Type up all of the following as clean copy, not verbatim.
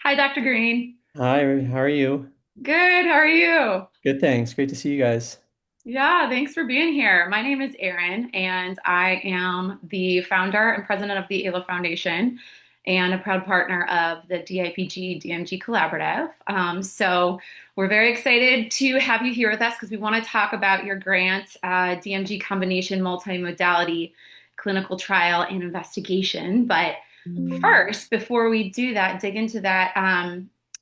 Hi, Dr. Green. Hi, how are you? Good, how are you? Good, thanks. Great to see you guys. Yeah, thanks for being here. My name is Erin, and I am the founder and president of the ALA Foundation and a proud partner of the DIPG DMG Collaborative. So we're very excited to have you here with us because we want to talk about your grant, DMG Combination Multimodality Clinical Trial and Investigation. But first, before we do that, dig into that,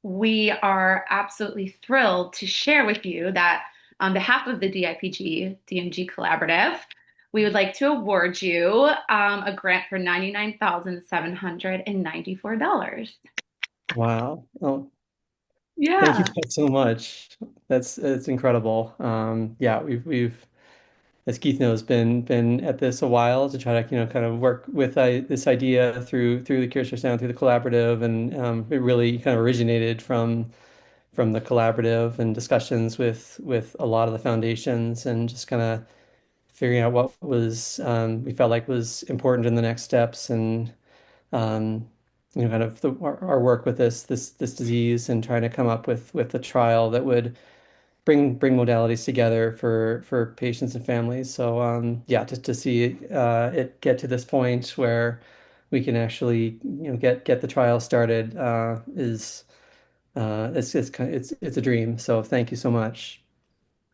we are absolutely thrilled to share with you that on behalf of the DIPG DMG Collaborative, we would like to award you a grant for $99,794. Wow. Oh, thank you Yeah. guys so much. That's incredible. Yeah, we've as Keith knows been at this a while to try to kind of work with this idea through the Cure Sound through the collaborative, and it really kind of originated from the collaborative and discussions with a lot of the foundations, and just kind of figuring out what was we felt like was important in the next steps, and um, kind of our work with this disease, and trying to come up with a trial that would bring modalities together for patients and families. So yeah, just to see it get to this point where we can actually get the trial started is it's a dream. So thank you so much.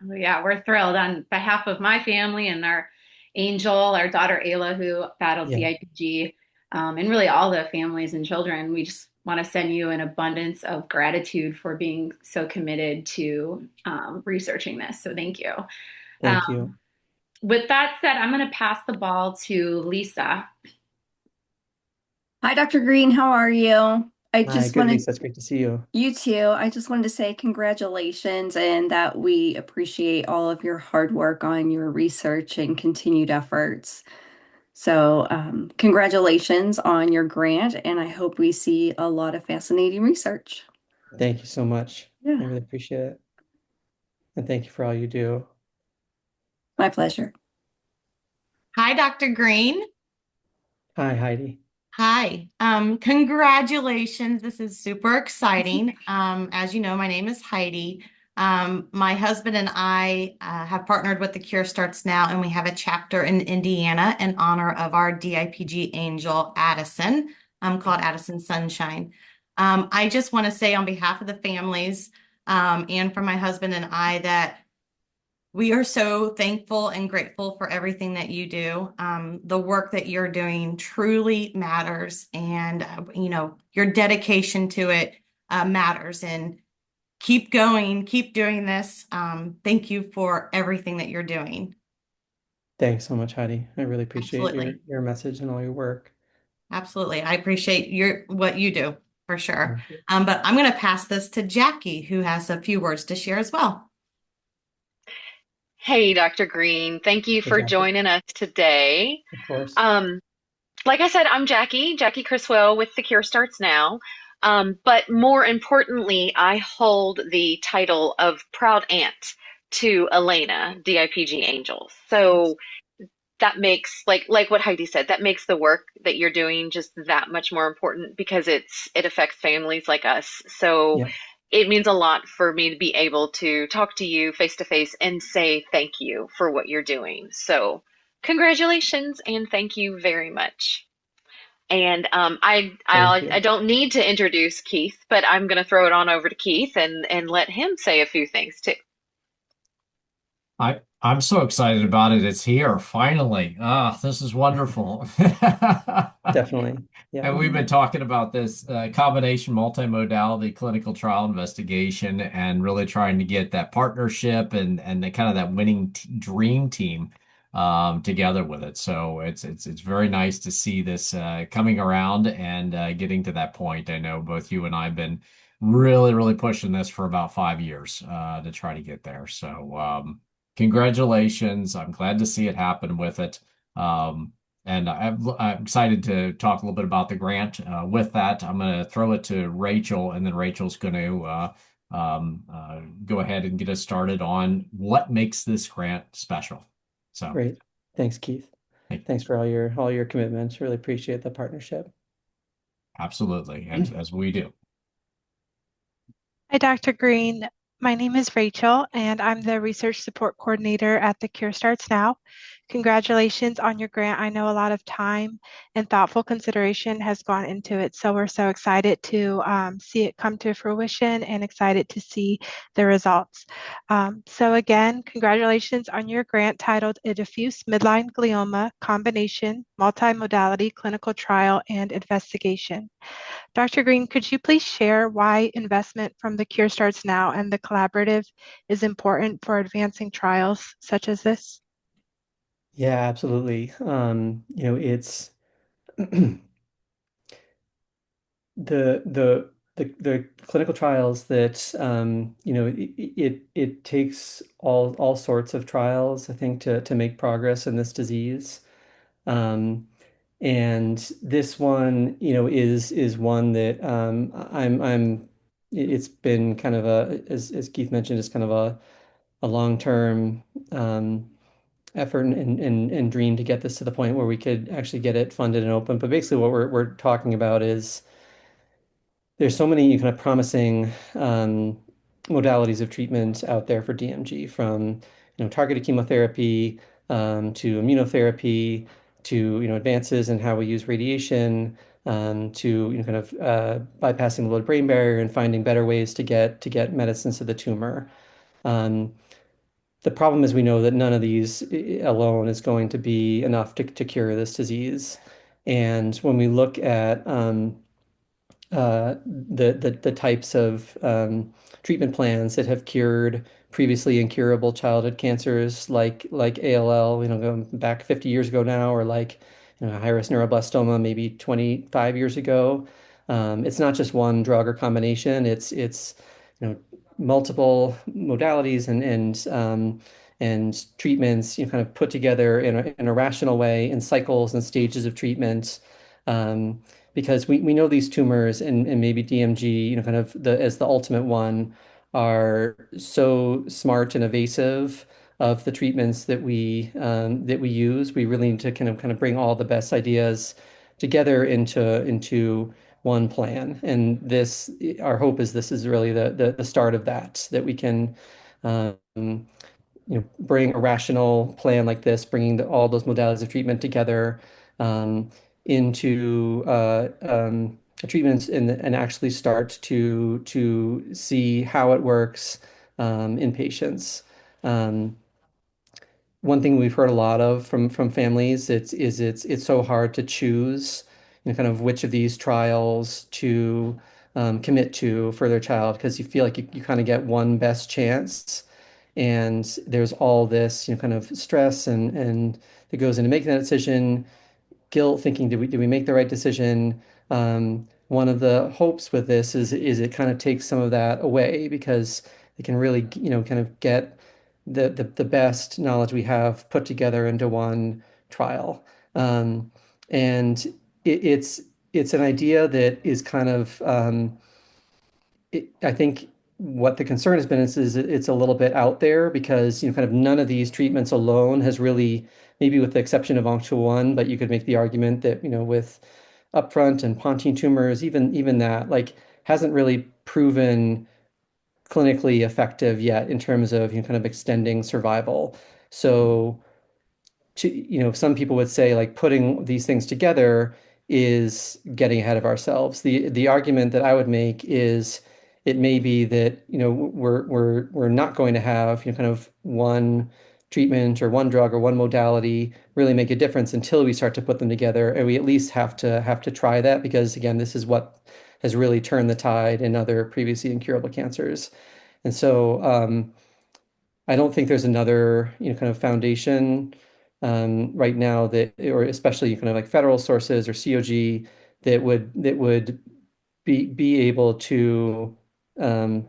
Oh, yeah, we're thrilled on behalf of my family and our Angel, our daughter Ayla, who battled Yeah, DIPG, and really all the families and children. We just want to send you an abundance of gratitude for being so committed to researching this. So thank you. Um, thank you. with that said, I'm going to pass the ball to Lisa. Hi, Dr. Green. How are you? I Hi, just good, wanted Lisa. It's great to see you. you too. I just wanted to say congratulations and that we appreciate all of your hard work on your research and continued efforts. So, congratulations on your grant, and I hope we see a lot of fascinating research. Thank you so much. I Yeah, really appreciate it. And thank you for all you do. my pleasure. Hi, Dr. Green. Hi, Heidi. Hi. Congratulations. This is super exciting. As you know, my name is Heidi. My husband and I have partnered with the Cure Starts Now, and we have a chapter in Indiana in honor of our DIPG angel, Addison, called Addison Sunshine. I just want to say on behalf of the families, and for my husband and I that we are so thankful and grateful for everything that you do. The work that you're doing truly matters, and your dedication to it matters. And keep going, keep doing this. Thank you for everything that you're doing. Thanks so much, Heidi. I really appreciate Absolutely, your message and all your work. absolutely. I appreciate your what you do for sure. Thank you. But I'm going to pass this to Jackie, who has a few words to share as well. Hey, Dr. Green. Thank you for Exactly. joining us today. Of course. Um, like I said, I'm Jackie Criswell with The Cure Starts Now. But more importantly, I hold the title of Proud Aunt to Elena, DIPG Angel. So that makes like what Heidi said, that makes the work that you're doing just that much more important because it affects families like us. So Yeah. it means a lot for me to be able to talk to you face to face and say thank you for what you're doing. So congratulations and thank you very much. And Thank I you. don't need to introduce Keith, but I'm going to throw it on over to Keith and let him say a few things too. I'm so excited about it. It's here finally. Ah, this is wonderful. Definitely. Yeah. And we've been talking about this combination multimodality clinical trial investigation and really trying to get that partnership and the kind of that winning t dream team together with it. So it's very nice to see this coming around and getting to that point. I know both you and I have been really pushing this for about 5 years to try to get there. So congratulations. I'm glad to see it happen with it. And I'm excited to talk a little bit about the grant. With that, I'm going to throw it to Rachel, and then Rachel's going to go ahead and get us started on what makes this grant special. So, Great. Thanks, Keith. hey, Thanks for all your commitments. Really appreciate the partnership. absolutely, as we do. Hi, Dr. Green. My name is Rachel, and I'm the Research Support Coordinator at the Cure Starts Now. Congratulations on your grant. I know a lot of time and thoughtful consideration has gone into it, so we're so excited to see it come to fruition and excited to see the results. So again, congratulations on your grant titled A Diffuse Midline Glioma Combination Multimodality Clinical Trial and Investigation. Dr. Green, could you please share why investment from the Cure Starts Now and the collaborative is important for advancing trials such as this? Yeah, absolutely. It's the the clinical trials that it takes all sorts of trials, I think, to make progress in this disease. Um, and this one, is one that it's been kind of as Keith mentioned, it's kind of a long-term effort and dream to get this to the point where we could actually get it funded and open. But basically what we're talking about is there's so many kind of promising modalities of treatment out there for DMG, from targeted chemotherapy, to immunotherapy, to advances in how we use radiation, to kind of bypassing the blood-brain barrier and finding better ways to get medicines to the tumor. Um, the problem is we know that none of these alone is going to be enough to cure this disease. And when we look at the types of treatment plans that have cured previously incurable childhood cancers like ALL, going back 50 years ago now, or like high-risk neuroblastoma maybe 25 years ago. It's not just one drug or combination. It's multiple modalities and treatments kind of put together in a rational way in cycles and stages of treatment. Because we know these tumors and maybe DMG, kind of as the ultimate one, are so smart and evasive of the treatments that we use. We really need to kind of bring all the best ideas together into one plan. And this, our hope is this is really the start of that we can bring a rational plan like this, bringing all those modalities of treatment together um, into treatments and actually start to see how it works in patients. Um, One thing we've heard a lot of from families, it's so hard to choose, kind of which of these trials to commit to for their child, because you feel like you kind of get one best chance, and there's all this kind of stress and that goes into making that decision, guilt, thinking, did we make the right decision? One of the hopes with this is it kind of takes some of that away, because it can really, kind of get the best knowledge we have put together into one trial. And it's an idea that is kind of I think what the concern has been is it's a little bit out there, because kind of none of these treatments alone has really, maybe with the exception of ONC201, but you could make the argument that with upfront and pontine tumors, even that like hasn't really proven clinically effective yet in terms of kind of extending survival. So some people would say like putting these things together is getting ahead of ourselves. The argument that I would make is it may be that we're not going to have kind of one treatment or one drug or one modality really make a difference until we start to put them together, and we at least have to try that, because again, this is what has really turned the tide in other previously incurable cancers. And so I don't think there's another, kind of foundation right now that, or especially kind of like federal sources or COG, that would be able to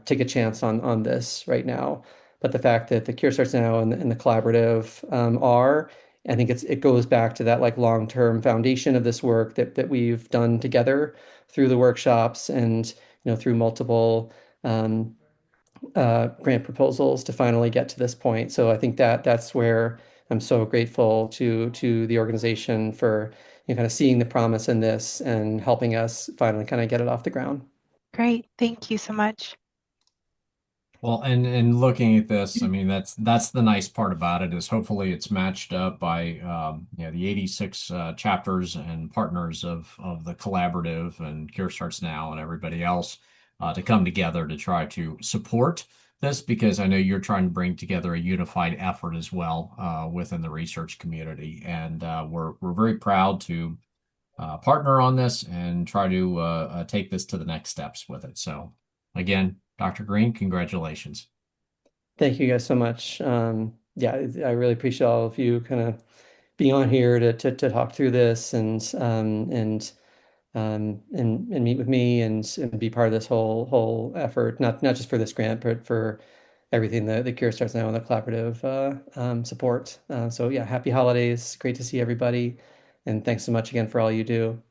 take a chance on this right now. But the fact that the Cure Starts Now and the collaborative I think it goes back to that like long-term foundation of this work that we've done together through the workshops and through multiple grant proposals to finally get to this point. So I think that's where I'm so grateful to the organization for kind of seeing the promise in this and helping us finally kind of get it off the ground. Great. Thank you so much. Well, and looking at this, I mean that's the nice part about it is hopefully it's matched up by the 86 chapters and partners of the collaborative and Cure Starts Now and everybody else to come together to try to support this because I know you're trying to bring together a unified effort as well within the research community, and we're very proud to partner on this and try to take this to the next steps with it. So, again, Dr. Green, congratulations. Thank you guys so much. Yeah, I really appreciate all of you kind of being on here to talk through this and meet with me and be part of this whole effort, not just for this grant, but for everything that the Cure Starts Now and the collaborative support. So yeah, happy holidays. Great to see everybody. And thanks so much again for all you do.